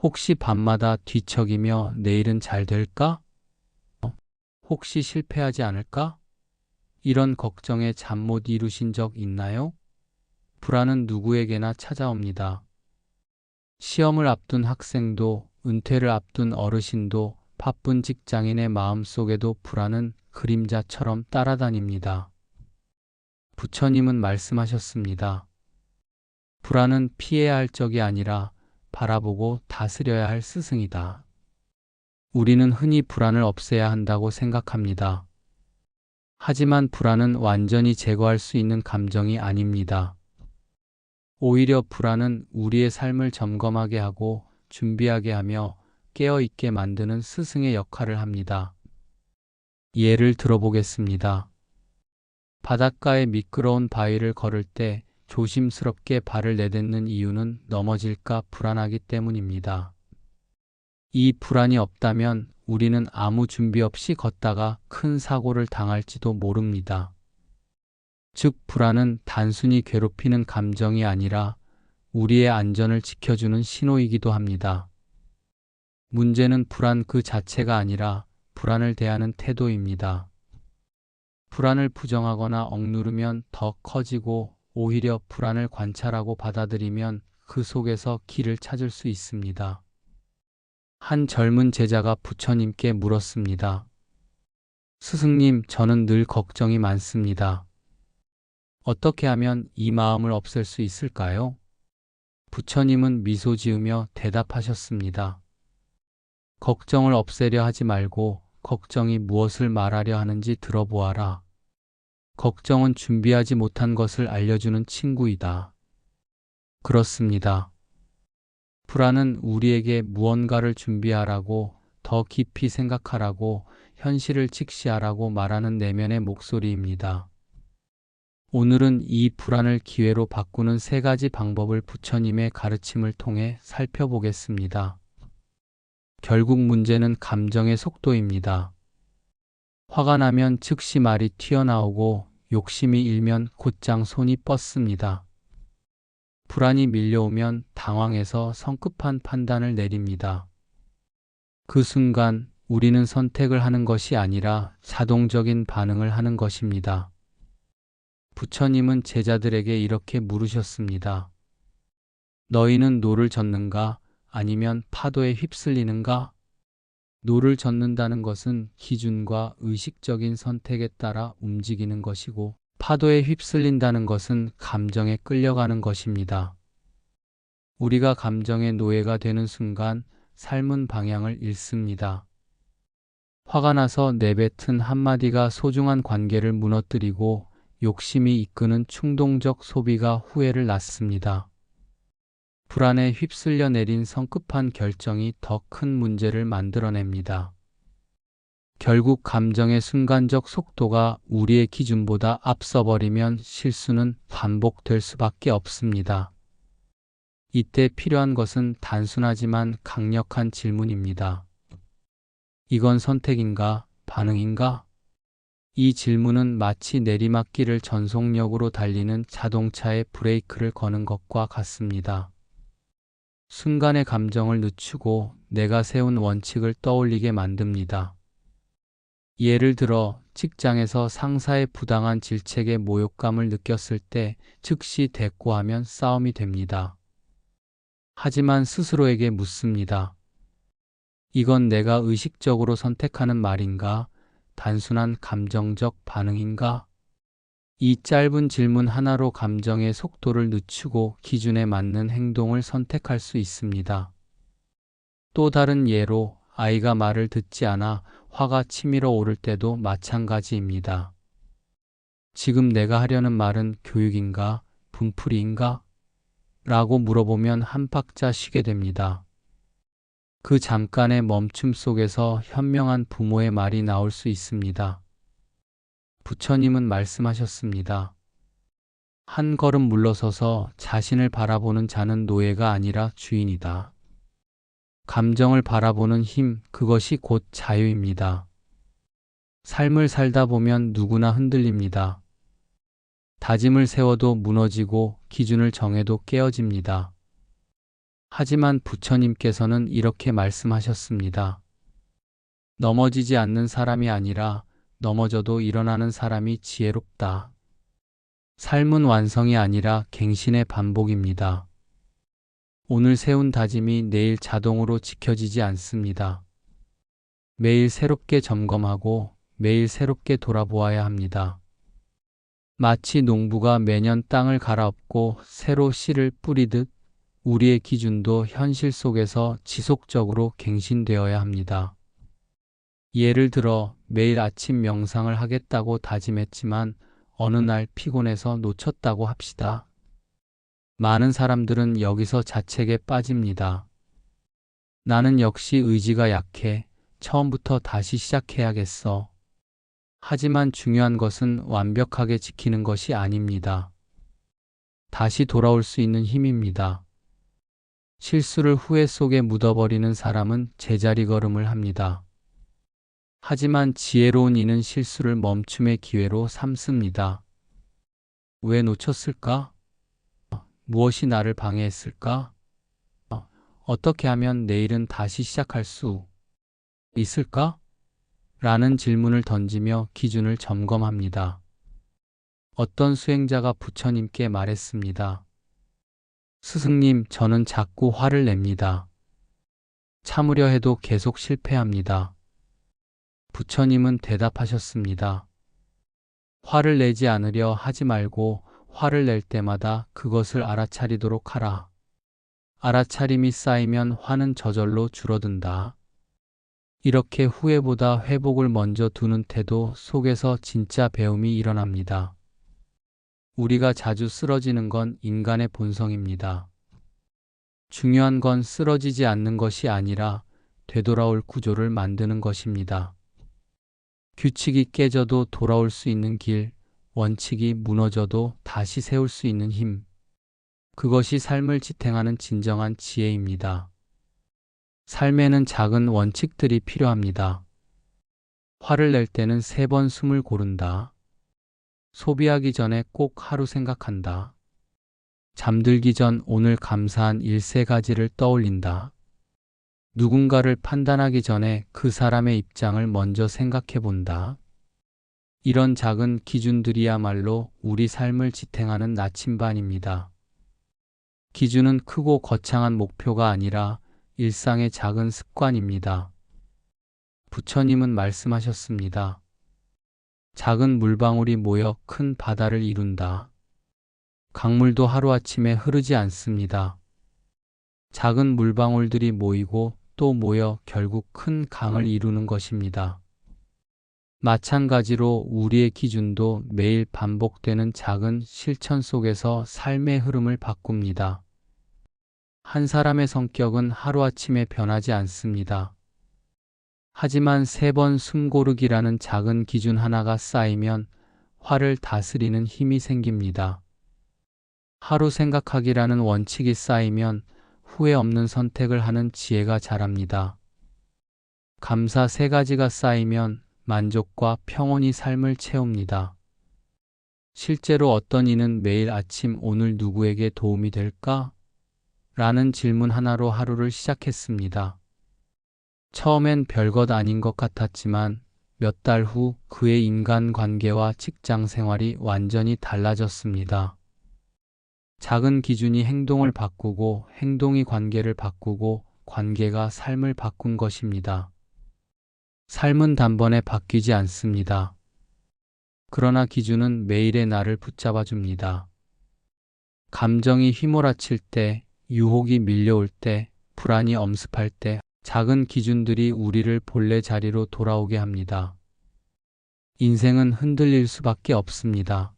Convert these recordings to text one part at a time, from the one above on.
혹시 밤마다 뒤척이며 내일은 잘 될까? 혹시 실패하지 않을까? 이런 걱정에 잠 못 이루신 적 있나요? 불안은 누구에게나 찾아옵니다. 시험을 앞둔 학생도, 은퇴를 앞둔 어르신도, 바쁜 직장인의 마음속에도 불안은 그림자처럼 따라다닙니다. 부처님은 말씀하셨습니다. 불안은 피해야 할 적이 아니라 바라보고 다스려야 할 스승이다. 우리는 흔히 불안을 없애야 한다고 생각합니다. 하지만 불안은 완전히 제거할 수 있는 감정이 아닙니다. 오히려 불안은 우리의 삶을 점검하게 하고 준비하게 하며 깨어있게 만드는 스승의 역할을 합니다. 예를 들어보겠습니다. 바닷가의 미끄러운 바위를 걸을 때 조심스럽게 발을 내딛는 이유는 넘어질까 불안하기 때문입니다. 이 불안이 없다면 우리는 아무 준비 없이 걷다가 큰 사고를 당할지도 모릅니다. 즉, 불안은 단순히 괴롭히는 감정이 아니라 우리의 안전을 지켜주는 신호이기도 합니다. 문제는 불안 그 자체가 아니라 불안을 대하는 태도입니다. 불안을 부정하거나 억누르면 더 커지고 오히려 불안을 관찰하고 받아들이면 그 속에서 길을 찾을 수 있습니다. 한 젊은 제자가 부처님께 물었습니다. 스승님, 저는 늘 걱정이 많습니다. 어떻게 하면 이 마음을 없앨 수 있을까요? 부처님은 미소 지으며 대답하셨습니다. 걱정을 없애려 하지 말고 걱정이 무엇을 말하려 하는지 들어보아라. 걱정은 준비하지 못한 것을 알려주는 친구이다. 그렇습니다. 불안은 우리에게 무언가를 준비하라고, 더 깊이 생각하라고, 현실을 직시하라고 말하는 내면의 목소리입니다. 오늘은 이 불안을 기회로 바꾸는 3가지 방법을 부처님의 가르침을 통해 살펴보겠습니다. 결국 문제는 감정의 속도입니다. 화가 나면 즉시 말이 튀어나오고 욕심이 일면 곧장 손이 뻗습니다. 불안이 밀려오면 당황해서 성급한 판단을 내립니다. 그 순간 우리는 선택을 하는 것이 아니라 자동적인 반응을 하는 것입니다. 부처님은 제자들에게 이렇게 물으셨습니다. 너희는 노를 젓는가? 아니면 파도에 휩쓸리는가? 노를 젓는다는 것은 기준과 의식적인 선택에 따라 움직이는 것이고, 파도에 휩쓸린다는 것은 감정에 끌려가는 것입니다. 우리가 감정의 노예가 되는 순간 삶은 방향을 잃습니다. 화가 나서 내뱉은 한마디가 소중한 관계를 무너뜨리고 욕심이 이끄는 충동적 소비가 후회를 낳습니다. 불안에 휩쓸려 내린 성급한 결정이 더 큰 문제를 만들어냅니다. 결국 감정의 순간적 속도가 우리의 기준보다 앞서버리면 실수는 반복될 수밖에 없습니다. 이때 필요한 것은 단순하지만 강력한 질문입니다. 이건 선택인가? 반응인가? 이 질문은 마치 내리막길을 전속력으로 달리는 자동차의 브레이크를 거는 것과 같습니다. 순간의 감정을 늦추고 내가 세운 원칙을 떠올리게 만듭니다. 예를 들어 직장에서 상사의 부당한 질책에 모욕감을 느꼈을 때 즉시 대꾸하면 싸움이 됩니다. 하지만 스스로에게 묻습니다. 이건 내가 의식적으로 선택하는 말인가? 단순한 감정적 반응인가? 이 짧은 질문 하나로 감정의 속도를 늦추고 기준에 맞는 행동을 선택할 수 있습니다. 또 다른 예로 아이가 말을 듣지 않아 화가 치밀어 오를 때도 마찬가지입니다. 지금 내가 하려는 말은 교육인가? 분풀이인가? 라고 물어보면 한 박자 쉬게 됩니다. 그 잠깐의 멈춤 속에서 현명한 부모의 말이 나올 수 있습니다. 부처님은 말씀하셨습니다. 한 걸음 물러서서 자신을 바라보는 자는 노예가 아니라 주인이다. 감정을 바라보는 힘, 그것이 곧 자유입니다. 삶을 살다 보면 누구나 흔들립니다. 다짐을 세워도 무너지고 기준을 정해도 깨어집니다. 하지만 부처님께서는 이렇게 말씀하셨습니다. 넘어지지 않는 사람이 아니라 넘어져도 일어나는 사람이 지혜롭다. 삶은 완성이 아니라 갱신의 반복입니다. 오늘 세운 다짐이 내일 자동으로 지켜지지 않습니다. 매일 새롭게 점검하고 매일 새롭게 돌아보아야 합니다. 마치 농부가 매년 땅을 갈아엎고 새로 씨를 뿌리듯 우리의 기준도 현실 속에서 지속적으로 갱신되어야 합니다. 예를 들어 매일 아침 명상을 하겠다고 다짐했지만 어느 날 피곤해서 놓쳤다고 합시다. 많은 사람들은 여기서 자책에 빠집니다. 나는 역시 의지가 약해. 처음부터 다시 시작해야겠어. 하지만 중요한 것은 완벽하게 지키는 것이 아닙니다. 다시 돌아올 수 있는 힘입니다. 실수를 후회 속에 묻어버리는 사람은 제자리 걸음을 합니다. 하지만 지혜로운 이는 실수를 멈춤의 기회로 삼습니다. 왜 놓쳤을까? 무엇이 나를 방해했을까? 어떻게 하면 내일은 다시 시작할 수 있을까? 라는 질문을 던지며 기준을 점검합니다. 어떤 수행자가 부처님께 말했습니다. 스승님, 저는 자꾸 화를 냅니다. 참으려 해도 계속 실패합니다. 부처님은 대답하셨습니다. 화를 내지 않으려 하지 말고 화를 낼 때마다 그것을 알아차리도록 하라. 알아차림이 쌓이면 화는 저절로 줄어든다. 이렇게 후회보다 회복을 먼저 두는 태도 속에서 진짜 배움이 일어납니다. 우리가 자주 쓰러지는 건 인간의 본성입니다. 중요한 건 쓰러지지 않는 것이 아니라 되돌아올 구조를 만드는 것입니다. 규칙이 깨져도 돌아올 수 있는 길, 원칙이 무너져도 다시 세울 수 있는 힘. 그것이 삶을 지탱하는 진정한 지혜입니다. 삶에는 작은 원칙들이 필요합니다. 화를 낼 때는 3번 숨을 고른다. 소비하기 전에 꼭 하루 생각한다. 잠들기 전 오늘 감사한 일 3가지를 떠올린다. 누군가를 판단하기 전에 그 사람의 입장을 먼저 생각해 본다. 이런 작은 기준들이야말로 우리 삶을 지탱하는 나침반입니다. 기준은 크고 거창한 목표가 아니라 일상의 작은 습관입니다. 부처님은 말씀하셨습니다. 작은 물방울이 모여 큰 바다를 이룬다. 강물도 하루아침에 흐르지 않습니다. 작은 물방울들이 모이고 또 모여 결국 큰 강을 이루는 것입니다. 마찬가지로 우리의 기준도 매일 반복되는 작은 실천 속에서 삶의 흐름을 바꿉니다. 한 사람의 성격은 하루아침에 변하지 않습니다. 하지만 3번 숨고르기라는 작은 기준 하나가 쌓이면 화를 다스리는 힘이 생깁니다. 하루 생각하기라는 원칙이 쌓이면 후회 없는 선택을 하는 지혜가 자랍니다. 감사 3가지가 쌓이면 만족과 평온이 삶을 채웁니다. 실제로 어떤 이는 매일 아침 오늘 누구에게 도움이 될까? 라는 질문 하나로 하루를 시작했습니다. 처음엔 별것 아닌 것 같았지만 몇 달 후 그의 인간관계와 직장 생활이 완전히 달라졌습니다. 작은 기준이 행동을 바꾸고 행동이 관계를 바꾸고 관계가 삶을 바꾼 것입니다. 삶은 단번에 바뀌지 않습니다. 그러나 기준은 매일의 나를 붙잡아 줍니다. 감정이 휘몰아칠 때, 유혹이 밀려올 때, 불안이 엄습할 때 작은 기준들이 우리를 본래 자리로 돌아오게 합니다. 인생은 흔들릴 수밖에 없습니다.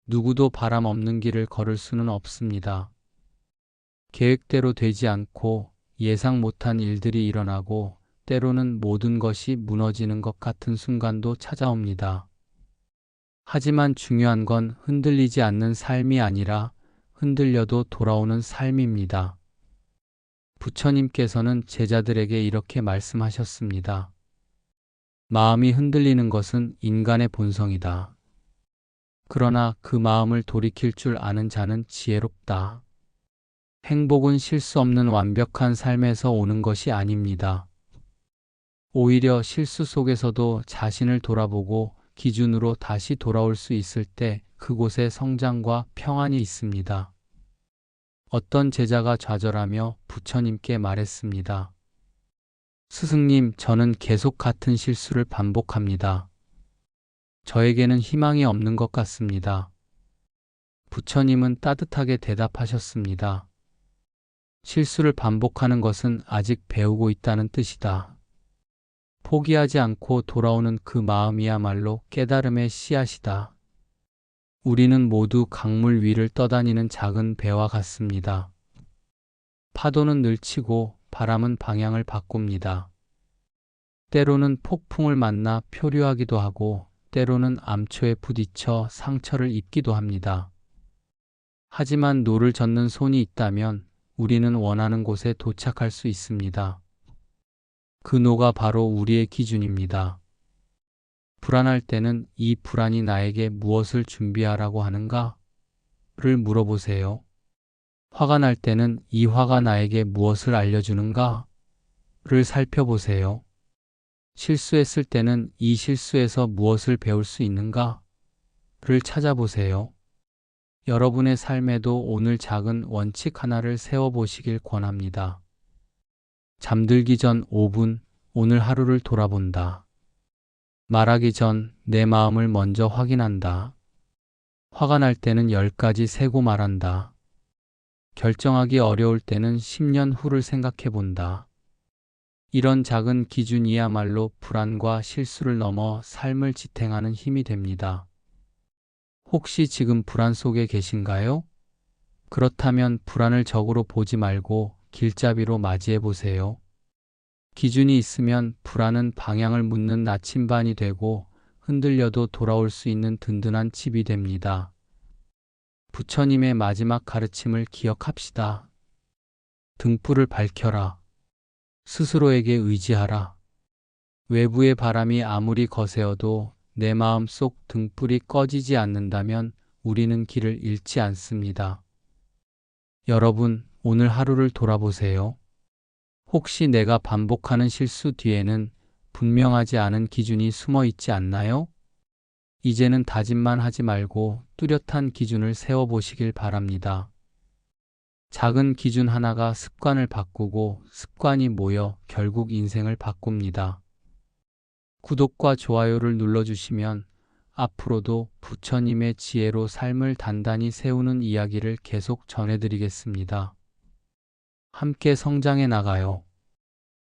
누구도 바람 없는 길을 걸을 수는 없습니다. 계획대로 되지 않고 예상 못한 일들이 일어나고 때로는 모든 것이 무너지는 것 같은 순간도 찾아옵니다. 하지만 중요한 건 흔들리지 않는 삶이 아니라 흔들려도 돌아오는 삶입니다. 부처님께서는 제자들에게 이렇게 말씀하셨습니다. 마음이 흔들리는 것은 인간의 본성이다. 그러나 그 마음을 돌이킬 줄 아는 자는 지혜롭다. 행복은 실수 없는 완벽한 삶에서 오는 것이 아닙니다. 오히려 실수 속에서도 자신을 돌아보고 기준으로 다시 돌아올 수 있을 때 그곳에 성장과 평안이 있습니다. 어떤 제자가 좌절하며 부처님께 말했습니다. 스승님, 저는 계속 같은 실수를 반복합니다. 저에게는 희망이 없는 것 같습니다. 부처님은 따뜻하게 대답하셨습니다. 실수를 반복하는 것은 아직 배우고 있다는 뜻이다. 포기하지 않고 돌아오는 그 마음이야말로 깨달음의 씨앗이다. 우리는 모두 강물 위를 떠다니는 작은 배와 같습니다. 파도는 늘 치고 바람은 방향을 바꿉니다. 때로는 폭풍을 만나 표류하기도 하고 때로는 암초에 부딪혀 상처를 입기도 합니다. 하지만 노를 젓는 손이 있다면 우리는 원하는 곳에 도착할 수 있습니다. 그 노가 바로 우리의 기준입니다. 불안할 때는 이 불안이 나에게 무엇을 준비하라고 하는가?를 물어보세요. 화가 날 때는 이 화가 나에게 무엇을 알려주는가?를 살펴보세요. 실수했을 때는 이 실수에서 무엇을 배울 수 있는가?를 찾아보세요. 여러분의 삶에도 오늘 작은 원칙 하나를 세워보시길 권합니다. 잠들기 전 5분, 오늘 하루를 돌아본다. 말하기 전 내 마음을 먼저 확인한다. 화가 날 때는 10가지 세고 말한다. 결정하기 어려울 때는 10년 후를 생각해 본다. 이런 작은 기준이야말로 불안과 실수를 넘어 삶을 지탱하는 힘이 됩니다. 혹시 지금 불안 속에 계신가요? 그렇다면 불안을 적으로 보지 말고 길잡이로 맞이해 보세요. 기준이 있으면 불안은 방향을 묻는 나침반이 되고 흔들려도 돌아올 수 있는 든든한 칩이 됩니다. 부처님의 마지막 가르침을 기억합시다. 등불을 밝혀라. 스스로에게 의지하라. 외부의 바람이 아무리 거세어도 내 마음속 등불이 꺼지지 않는다면 우리는 길을 잃지 않습니다. 여러분, 오늘 하루를 돌아보세요. 혹시 내가 반복하는 실수 뒤에는 분명하지 않은 기준이 숨어 있지 않나요? 이제는 다짐만 하지 말고 뚜렷한 기준을 세워보시길 바랍니다. 작은 기준 하나가 습관을 바꾸고 습관이 모여 결국 인생을 바꿉니다. 구독과 좋아요를 눌러주시면 앞으로도 부처님의 지혜로 삶을 단단히 세우는 이야기를 계속 전해드리겠습니다. 함께 성장해 나가요.